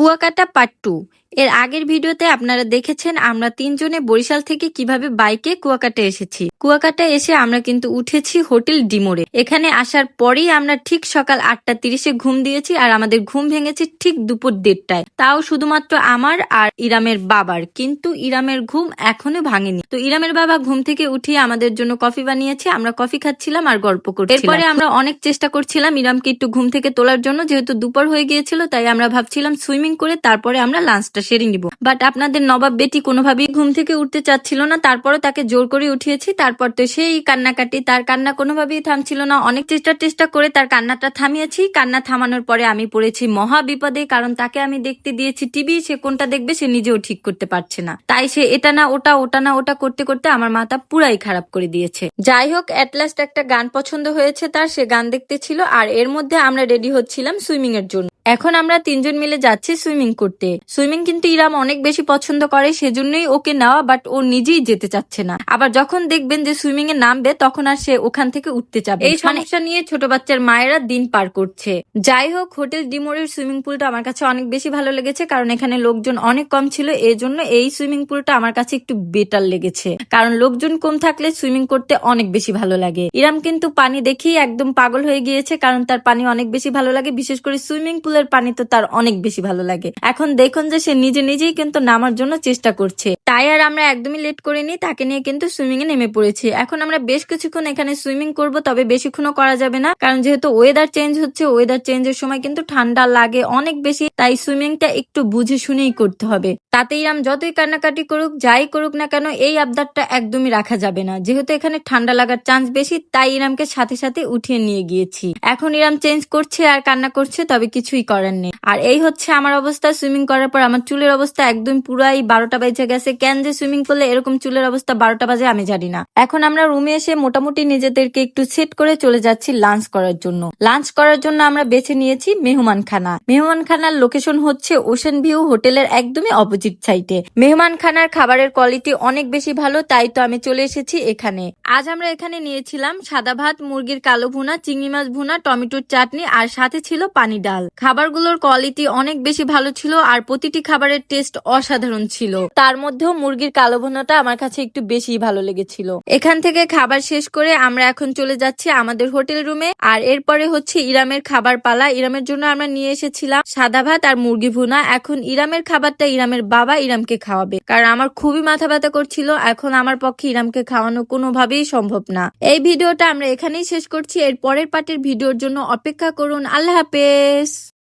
Kuakata part 2। এর আগের ভিডিওতে আপনারা দেখেছেন আমরা তিনজনে বরিশাল থেকে কিভাবে বাইকে কুয়াকাটা এসেছি। কুয়াকাটা এসে আমরা কিন্তু উঠেছি হোটেল ডিমোরে। এখানে আসার পরেই আমরা ঠিক সকাল 8:30-এ ঘুম দিয়েছি আর আমাদের ঘুম ভেঙেছে ঠিক দুপুর 1:30টায়। তাও শুধুমাত্র আমার আর ইরামের বাবার, কিন্তু ইরামের ঘুম এখনো ভাঙেনি। তো ইরামের বাবা ঘুম থেকে উঠিয়ে আমাদের জন্য কফি বানিয়েছে, আমরা কফি খাচ্ছিলাম আর গল্প করছিলাম। এরপরে আমরা অনেক চেষ্টা করছিলাম ইরামকে একটু ঘুম থেকে তোলার জন্য, যেহেতু দুপুর হয়ে গিয়েছিল তাই আমরা ভাবছিলাম সুইমিং করে তারপরে আমরা লাঞ্চটা সেরে নিব। বাট আপনাদের নবাব বেটি কোনোভাবেই ঘুম থেকে উঠতে চাচ্ছিল না, তারপরে তাকে জোর করে উঠিয়েছি। তারপর তো সেই কান্নাকাটি, তার কান্না কোনোভাবেই থামছিল না। অনেক চেষ্টা করে তার কান্নাটা থামিয়েছি। কান্না থামানোর পরে আমি পড়েছি মহা বিপদে, কারণ তাকে আমি দেখতে দিয়েছি টিভি, সে কোনটা দেখবে সে নিজেও ঠিক করতে পারছে না। তাই সে এটা না ওটা, ওটা না ওটা করতে করতে আমার মাথা পুরাই খারাপ করে দিয়েছে। যাই হোক, এট লাস্ট একটা গান পছন্দ হয়েছে তার, সে গান দেখতে ছিল। আর এর মধ্যে আমরা রেডি হচ্ছিলাম সুইমিং এর জন্য। এখন আমরা তিনজন মিলে যাচ্ছি সুইমিং করতে। সুইমিং কিন্তু ইরাম অনেক বেশি পছন্দ করে, সেজন্যই ওকে নেওয়া, বাট ও নিজেই যেতে চাচ্ছে না। আবার যখন দেখবেন যে সুইমিং এ নামবে তখন আর সে ওখান থেকে উঠতে চাবে। এই সমস্যা নিয়ে ছোট বাচ্চার মায়েরা দিন পার করছে। যাই হোক, হোটেল ডিমোরের সুইমিং পুলটা আমার কাছে অনেক বেশি ভালো লেগেছে, কারণ এখানে লোকজন অনেক কম ছিল। এই জন্য এই সুইমিং পুলটা আমার কাছে একটু বেটার লেগেছে, কারণ লোকজন কম থাকলে সুইমিং করতে অনেক বেশি ভালো লাগে। ইরাম কিন্তু পানি দেখেই একদম পাগল হয়ে গিয়েছে, কারণ তার পানি অনেক বেশি ভালো লাগে, বিশেষ করে সুইমিং পুলের পানি তো তার অনেক বেশি ভালো লাগে। এখন দেখুন যে সে নিজেই কিন্তু নামার জন্য চেষ্টা করছে। তাই আর আমরা একদমই লেট করিনি, তাকে নিয়ে কিন্তু সুইমিং এ নেমে পড়েছি। এখন আমরা বেশ কিছুক্ষণ এখানে সুইমিং করব, তবে বেশিক্ষণও করা যাবে না, কারণ যেহেতু ওয়েদার চেঞ্জ হচ্ছে, ওয়েদার চেঞ্জের সময় কিন্তু ঠান্ডা লাগে অনেক বেশি। তাই সুইমিংটা একটু বুঝে শুনেই করতে হবে। তাতে ইরাম যতই কান্নাকাটি করুক, যাই করুক না কেন, এই আবদারটা একদমই রাখা যাবে না। যেহেতু এখানে ঠান্ডা লাগার চান্স বেশি, তাই ইরামকে সাথে সাথে উঠিয়ে নিয়ে গিয়েছি। এখন ইরাম চেঞ্জ করছে আর কান্না করছে, তবে কিছুই করার নেই। আর এই হচ্ছে আমার অবস্থা। সুইমিং করার পর আমার চুলের অবস্থা একদম পুরাই 12টা বেজে গেছে। কেন যে সুইমিং করলে এরকম চুলের অবস্থা 12টা বাজে আমি জানি না। এখন আমরা রুমে এসে মোটামুটি নিজেদেরকে একটু সেট করে চলে যাচ্ছি লাঞ্চ করার জন্য। লাঞ্চ করার জন্য আমরা বেছে নিয়েছি মেহমানখানা। মেহমানখানার লোকেশন হচ্ছে ওশেন ভিউ হোটেলের একদমই অপোজিট সাইডে। মেহমানখানার খাবারের কোয়ালিটি অনেক বেশি ভালো, তাই তো আমি চলে এসেছি এখানে। আজ আমরা এখানে নিয়েছিলাম সাদা ভাত, মুরগির কালো ভুনা, চিংড়ি মাছ ভুনা, টমেটোর চাটনি, আর সাথে ছিল পানি ডাল। খাবারগুলোর কোয়ালিটি অনেক বেশি ভালো ছিল আর প্রতিটি খাবারের টেস্ট অসাধারণ ছিল। তার মধ্যেও মুরগির কালো ভুনাটা আমার কাছে একটু বেশি ভালো লেগেছিল। এখান থেকে খাবার শেষ করে আমরা এখন চলে যাচ্ছি আমাদের হোটেল রুমে। আর এরপরে হচ্ছে ইরামের খাবার পালা। ইরামের জন্য আমরা নিয়ে এসেছিলাম সাদা ভাত আর মুরগি ভুনা। এখন ইরামের খাবারটা ইরামের বাবা ইরামকে খাওয়াবে, কারণ আমার খুবই মাথা ব্যথা করছিল। এখন আমার পক্ষে ইরামকে খাওয়ানো কোনোভাবেই সম্ভব না। এই ভিডিওটা আমরা এখানেই শেষ করছি। এর পরের পার্টের ভিডিওর জন্য অপেক্ষা করুন। আল্লাহ হাফেজ।